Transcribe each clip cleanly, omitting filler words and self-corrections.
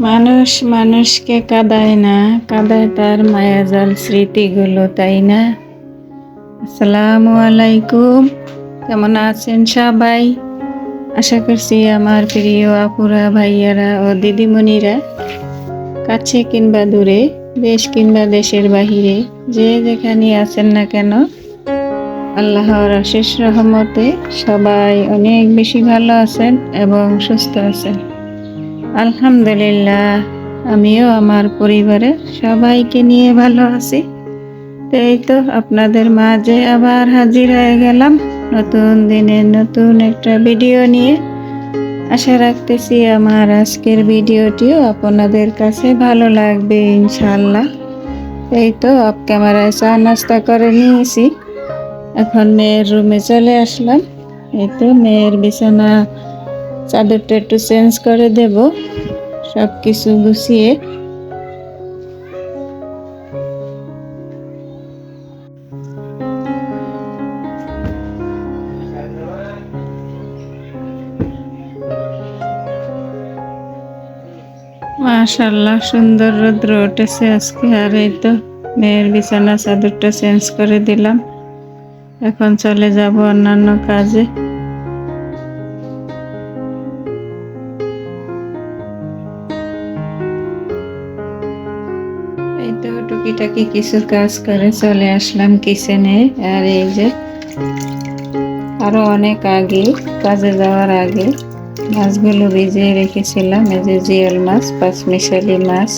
মানুষ মানুষকে কাঁদায় না, কাঁদায় তার মায়াজাল স্মৃতিগুলো, তাই না? আসসালামু আলাইকুম, কেমন আছেন সবাই? আশা করছি আমার প্রিয় আপুরা, ভাইয়ারা ও দিদিমণিরা কাছে কিংবা দূরে, দেশ কিংবা দেশের বাহিরে, যে যেখানে আছেন না কেন, আল্লাহর অশেষ রহমতে সবাই অনেক বেশি ভালো আছেন এবং সুস্থ আছেন। আলহামদুলিল্লাহ, আমিও আমার পরিবারের সবাইকে নিয়ে ভালো আছি। এই তো আপনাদের মাঝে আবার হাজির হয়ে গেলাম নতুন দিনের নতুন একটা ভিডিও নিয়ে। আশা রাখতেছি আমার আজকের ভিডিওটিও আপনাদের কাছে ভালো লাগবে ইনশাআল্লাহ। এই তো অফ ক্যামেরায় চা নাস্তা করে নিয়েছি, এখন মেয়ের রুমে চলে আসলাম। এই তো মেয়ের বিছানা চাদরটা একটু চেঞ্জ করে দেব, সব কিছু গুছিয়ে। মাশাআল্লাহ, সুন্দর রৌদ্র উঠেছে আজকে। আর এই তো মেয়ের বিছানা চাদরটা চেঞ্জ করে দিলাম, এখন চলে যাব অন্যান্য কাজে। এই তো টুকিটাকি কিছু কাজ করে চলে আসলাম কিচেনে। আর এই যে আরো অনেক আগে, কাজে যাওয়ার আগে মাছগুলো ভিজিয়ে রেখেছিলাম। এই যে জিয়াল মাছ, পাঁচমিশালি মাছ,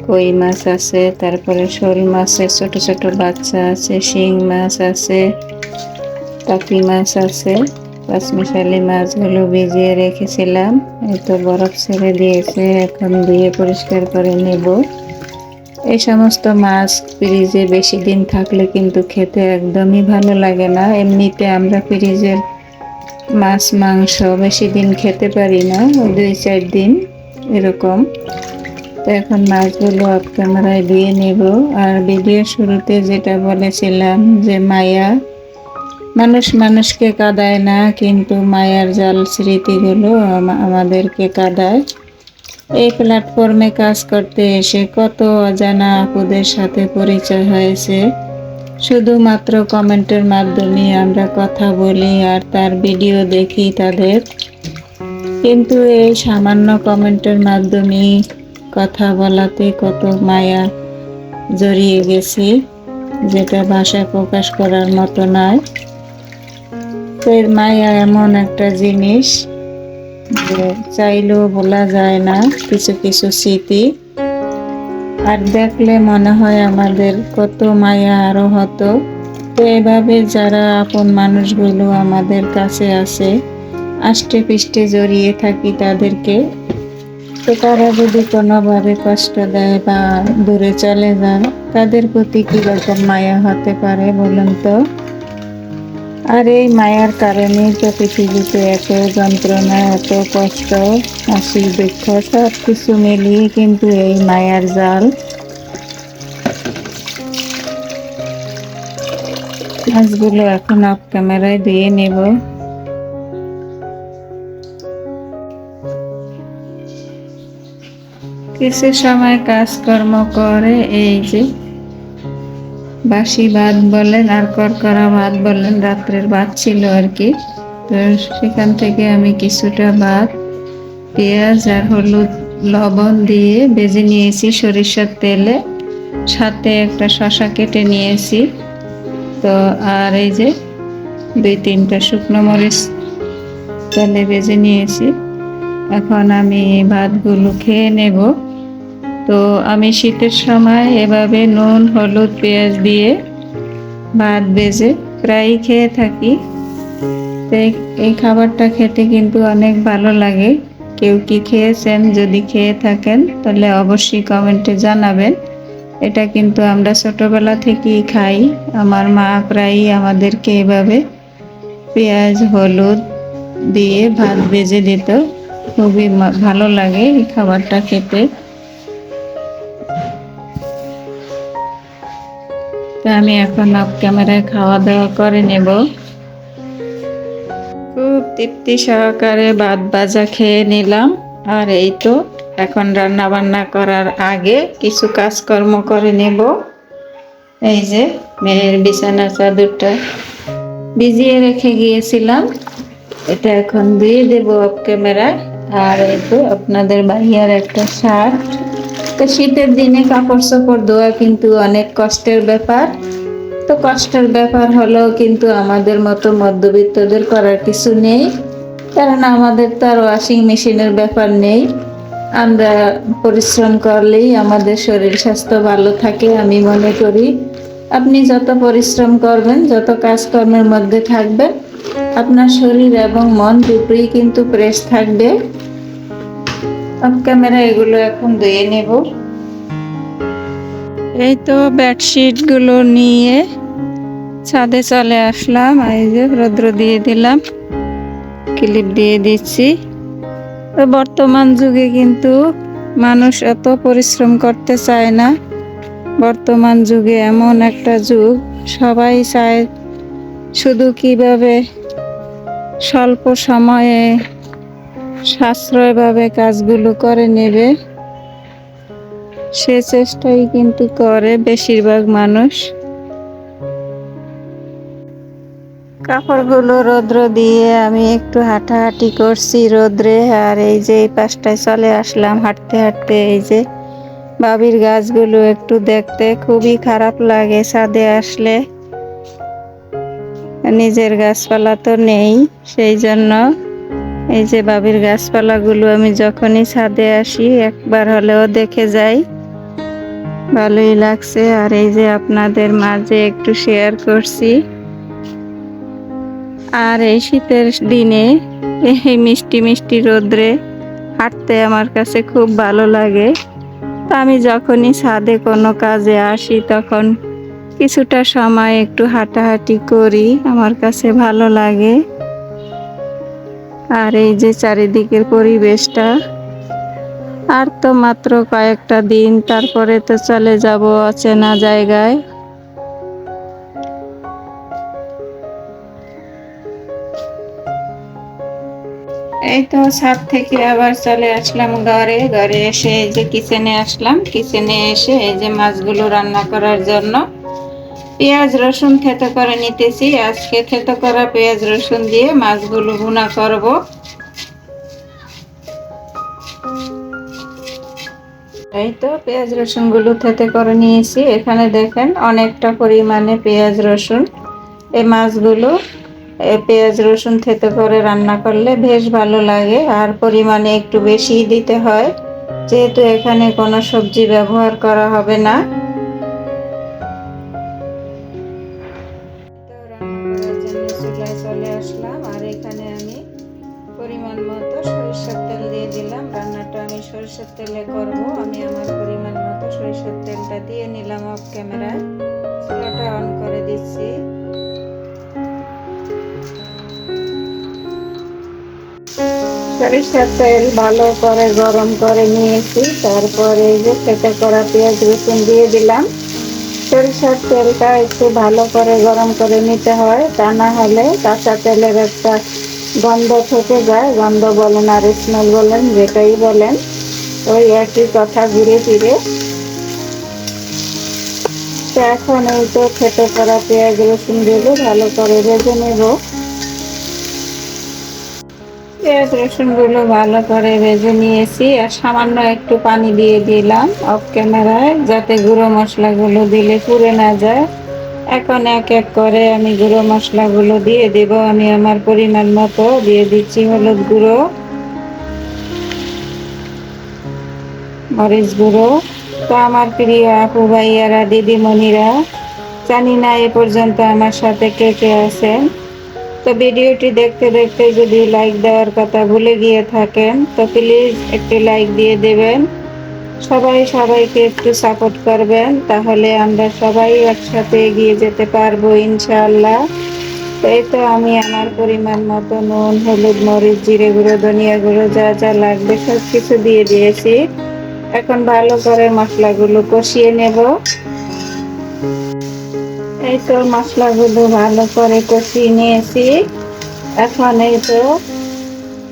কই মাছ আছে, তারপরে শোল মাছের ছোট ছোট বাচ্চা আছে, শিং মাছ আছে, টাকি মাছ আছে। পাঁচমিশালি মাছগুলো ভিজিয়ে রেখেছিলাম, এই তো বরফ ছেড়ে দিয়েছে, এখন ধুয়ে পরিষ্কার করে নেব। এই সমস্ত মাছ ফ্রিজে বেশি দিন থাকলে কিন্তু খেতে একদমই ভালো লাগে না। এমনিতে আমরা ফ্রিজের মাছ মাংস বেশি দিন খেতে পারি না, 2-4 দিন এরকম। তো এখন মাছগুলো অফ ক্যামেরায় দিয়ে নেব। আর ভিডিও শুরুতে যেটা বলেছিলাম যে মানুষ মানুষকে কাঁদায় না, কিন্তু মায়ার জাল স্মৃতিগুলো আমাদেরকে কাঁদায়। এই প্ল্যাটফর্মে কাজ করতে এসে কত অজানা আপুদের সাথে পরিচয় হয়েছে। শুধুমাত্র কমেন্টের মাধ্যমে আমরা কথা বলি আর তার ভিডিও দেখি তাদের, কিন্তু এই সামান্য কমেন্টের মাধ্যমে কথা বলাতে কত মায়া জড়িয়ে গেছি, যেটা ভাষায় প্রকাশ করার মতো নয়। তো মায়া এমন একটা জিনিস যে চাইলেও বলা যায় না, কিছু কিছু স্মৃতি আর দেখলে মনে হয় আমাদের কত মায়া আরো হতো। তো এভাবে যারা আপন মানুষগুলো আমাদের কাছে আসে, আষ্টে পৃষ্ঠে জড়িয়ে থাকি তাদেরকে, তো তারা যদি কোনোভাবে কষ্ট দেয় বা দূরে চলে যায়, তাদের প্রতি কিরকম মায়া হতে পারে বলুন তো? আর এই মায়ার কারণেই তো পৃথিবীতে এত যন্ত্রণা, এত কষ্ট, হাসি, দুঃখ সব কিছু মিলিয়ে কিন্তু এই মায়ার জাল। মাছগুলো এখন অফ ক্যামেরায় দিয়ে নেব। কিছু সময় কাজকর্ম করে এই যে বাসি ভাত বলেন আর করকরা ভাত বলেন, রাত্রের ভাত ছিল আর কি। তো সেখান থেকে আমি কিছুটা ভাত পেঁয়াজ আর হলুদ লবণ দিয়ে ভেজে নিয়েছি সরিষার তেলে, সাথে একটা শসা কেটে নিয়েছি। তো আর এই যে 2-3টা শুকনো মরিচ তেলে ভেজে নিয়েছি। এখন আমি ভাতগুলো খেয়ে নেব। তো আমি শীতের সময় এভাবে নুন হলুদ পেঁয়াজ দিয়ে ভাত ভেজে প্রায়ই খেয়ে থাকি। এই খাবারটা খেতে কিন্তু অনেক ভালো লাগে। কেউ কি খেয়েছেন? যদি খেয়ে থাকেন তাহলে অবশ্যই কমেন্টে জানাবেন। এটা কিন্তু আমরা ছোটবেলা থেকেই খাই, আমার মা প্রায়ই আমাদেরকে এভাবে পেঁয়াজ হলুদ দিয়ে ভাত ভেজে দিত, খুবই ভালো লাগে এই খাবারটা খেতে। তো আমি এখন অফ ক্যামেরায় খাওয়া দাওয়া করে নেব। খুব তৃপ্তি সহকারে ভাত ভাজা খেয়ে নিলাম। আর এই তো এখন রান্না বান্না করার আগে কিছু কাজকর্ম করে নেব। এই যে মেয়ের বিছানা চাদরটা ভিজিয়ে রেখে গিয়েছিলাম, এটা এখন দিয়ে দেব অফ ক্যামেরায়। আর এই তো আপনাদের ভাইয়ার একটা শার্ট। তো শীতের দিনে কাপড় চোপড় ধোয়া কিন্তু অনেক কষ্টের ব্যাপার। তো কষ্টের ব্যাপার হলেও কিন্তু আমাদের মতো মধ্যবিত্তদের করার কিছু নেই, কারণ আমাদের তো আর ওয়াশিং মেশিনের ব্যাপার নেই। আমরা পরিশ্রম করলেই আমাদের শরীর স্বাস্থ্য ভালো থাকে আমি মনে করি। আপনি যত পরিশ্রম করবেন, যত কাজকর্মের মধ্যে থাকবেন, আপনার শরীর এবং মন দুটোই কিন্তু ফ্রেশ থাকবে। অফ ক্যামেরা এগুলো এখন ধুয়ে নেব। এই তো বেডশিট গুলো নিয়ে ছাদে চলে আসলাম। এই যে রৌদ্র দিয়ে দিলাম, ক্লিপ দিয়ে দিচ্ছি। তো বর্তমান যুগে কিন্তু মানুষ এত পরিশ্রম করতে চায় না। বর্তমান যুগে এমন একটা যুগ, সবাই চায় শুধু কিভাবে স্বল্প সময়ে সাশ্রয়ভাবে কাজগুলো করে নেবে, সে চেষ্টাই কিন্তু করে বেশিরভাগ মানুষ। কাপড়গুলো রৌদ্র দিয়ে আমি একটু হাঁটাহাঁটি করছি রোদ্রে। আর এই যে এই পাশটায় চলে আসলাম হাঁটতে হাঁটতে। এই যে বাবির গাছগুলো একটু দেখতে খুবই খারাপ লাগে ছাদে আসলে, নিজের গাছপালা তো নেই, সেই জন্য এই যে বাবির গাছপালাগুলো আমি যখনই ছাদে আসি একবার হলেও দেখে যাই, ভালোই লাগছে। আর এই যে আপনাদের মাঝে একটু শেয়ার করছি। আর এই শীতের দিনে এই মিষ্টি মিষ্টি রোদ্রে হাঁটতে আমার কাছে খুব ভালো লাগে। তো আমি যখনই ছাদে কোনো কাজে আসি তখন কিছুটা সময় একটু হাঁটাহাঁটি করি, আমার কাছে ভালো লাগে। আর এই যে চারিদিকের পরিবেশটা, আর তো মাত্র কয়েকটা দিন, তারপরে তো চলে যাব অচেনা জায়গায়। এই তো ছাদ থেকে আবার চলে আসলাম ঘরে। ঘরে এসে এই যে কিচেনে আসলাম। কিচেনে এসে এই যে মাছগুলো রান্না করার জন্য পেঁয়াজ রসুন থেতো করে নিতেছি। আজকে থেতো করা পেঁয়াজ রসুন দিয়ে মাছগুলো ভুনা করব। এই তো পেঁয়াজ রসুন গুলো থেতো করে নিয়েছি। এখানে দেখেন অনেকটা পরিমাণে পেঁয়াজ রসুন। এই মাছগুলো পেঁয়াজ রসুন থেতো করে রান্না করলে বেশ ভালো লাগে, আর পরিমাণে একটু বেশি দিতে হয়, যেহেতু এখানে কোনো সবজি ব্যবহার করা হবে না। চুলায় চলে আসলাম, আর এখানে আমি পরিমাণ মতো সরিষার তেল দিয়ে দিলাম। রান্নাটা আমি সরিষার তেলে করব। আমি আমার পরিমাণ মতো সরিষার তেলটা দিয়ে নিলাম অফ ক্যামেরায়। চুলাটা অন করে দিচ্ছি। সরিষার তেল ভালো করে গরম করে নিয়েছি, তারপরে এই যে থেতো করা পেঁয়াজ রসুন দিয়ে দিলাম। সরিষার তেলটা একটু ভালো করে গরম করে নিতে হয়, তা না হলে কাঁচা তেলের একটা গন্ধ থেকে যায়। গন্ধ বলেন আর স্মেল বলেন, যেটাই বলেন, ওই একই কথা ঘুরে ফিরে। তো এখন এই তো থেতো করা পেঁয়াজ রসুন দিয়ে ভালো করে ভেজে নেব। পেঁয়াজ রসুনগুলো ভালো করে ভেজে নিয়েছি, আর সামান্য একটু পানি দিয়ে দিলাম অফ ক্যামেরায়, যাতে গুঁড়ো মশলাগুলো দিলে পুড়ে না যায়। এখন এক এক করে আমি গুঁড়ো মশলাগুলো দিয়ে দেব। আমি আমার পরিমাণ মতো দিয়ে দিচ্ছি হলুদ গুঁড়ো, মরিচ গুঁড়ো। তো আমার প্রিয় আপু ভাইয়ারা দিদিমণিরা, জানি না এ পর্যন্ত আমার সাথে কে কে আছেন, তো ভিডিওটি দেখতে দেখতে যদি লাইক দেওয়ার কথা ভুলে গিয়ে থাকেন তো প্লিজ একটি লাইক দিয়ে দেবেন। সবাই সবাইকে একটু সাপোর্ট করবেন, তাহলে আমরা সবাই একসাথে এগিয়ে যেতে পারবো ইনশাআল্লাহ। তো এই তো আমি আমার পরিমাণ মতো নুন, হলুদ, মরিচ, জিরে গুঁড়ো, ধনিয়া গুঁড়ো যা যা লাগবে সব কিছু দিয়ে দিয়েছি। এখন ভালো করে মশলাগুলো কষিয়ে নেব। এই তো মশলাগুলো ভালো করে কষিয়ে নিয়েছি। এখন এই তো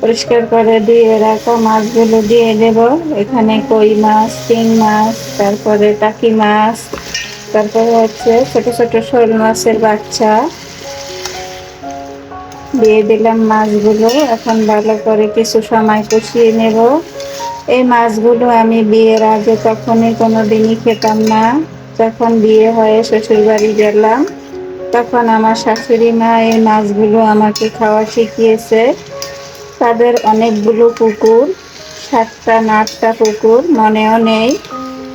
পরিষ্কার করে ধুয়ে রাখা মাছগুলো দিয়ে দেব। এখানে কই মাছ, শিং মাছ, তারপরে টাকি মাছ, তারপরে হচ্ছে ছোট ছোট শোল মাছের বাচ্চা দিয়ে দিলাম মাছগুলো। এখন ভালো করে কিছু সময় কষিয়ে নেব। এই মাছগুলো আমি বিয়ের আগে কখনই কোনোদিনই খেতাম না। যখন বিয়ে হয়ে শ্বশুর বাড়ি গেলাম তখন আমার শাশুড়ি মা এই মাছগুলো আমাকে খাওয়া শিখিয়েছে। তাদের অনেকগুলো পুকুর, 7টা না 8টা পুকুর মনেও নেই।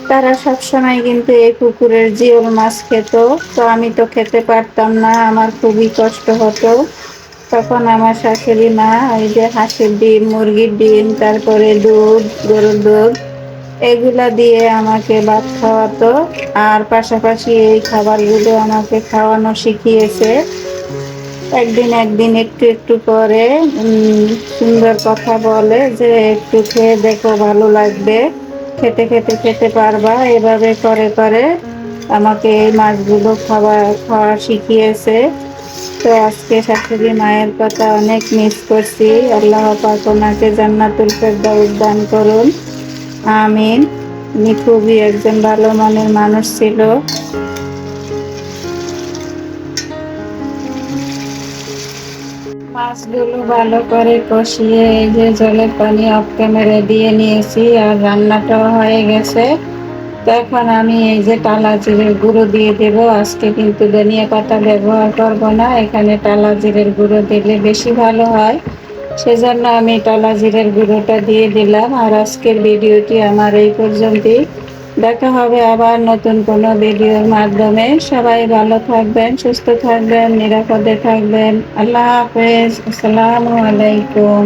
তারা সবসময় কিন্তু এই পুকুরের জিওল মাছ খেত। তো আমি তো খেতে পারতাম না, আমার খুবই কষ্ট হতো। তখন আমার শাশুড়ি মা ওই যে হাঁসের ডিম, মুরগির ডিম, তারপরে দুধ, গরুর দুধ, এগুলা দিয়ে আমাকে ভাত খাওয়াতো। আর পাশাপাশি এই খাবারগুলো আমাকে খাওয়ানো শিখিয়েছে। একদিন একদিন একটু একটু করে সুন্দর কথা বলে যে একটু খেয়ে দেখো, ভালো লাগবে, খেতে খেতে খেতে পারবা। এভাবে করে করে আমাকে এই মাছগুলো খাওয়া শিখিয়েছে। তো আজকে শাশুড়ি মায়ের কথা অনেক মিস করছি। আল্লাহ পাক ওনাকে জান্নাতুল ফেরদাউস দান করুন, আমিন। উনি খুবই একজন ভালো মনের মানুষ ছিল। মাছগুলো ভালো করে কষিয়ে এই যে জলের পানি অফ ক্যামেরা দিয়ে নিয়েছি, আর রান্নাটাও হয়ে গেছে। তো এখন আমি এই যে টালা জিরের গুঁড়ো দিয়ে দেব। আজকে কিন্তু ধনিয়া পাতা ব্যবহার করব না, এখানে টালা জিরের গুঁড়ো দিলে বেশি ভালো হয়। সেজন্য আমি টালা জিরের গুঁড়োটা দিয়ে দিলাম। আর আজকের ভিডিওটি আমার এই পর্যন্তই। দেখা হবে আবার নতুন কোনো ভিডিওর মাধ্যমে। সবাই ভালো থাকবেন, সুস্থ থাকবেন, নিরাপদে থাকবেন। আল্লাহ হাফেজ। আসসালামু আলাইকুম।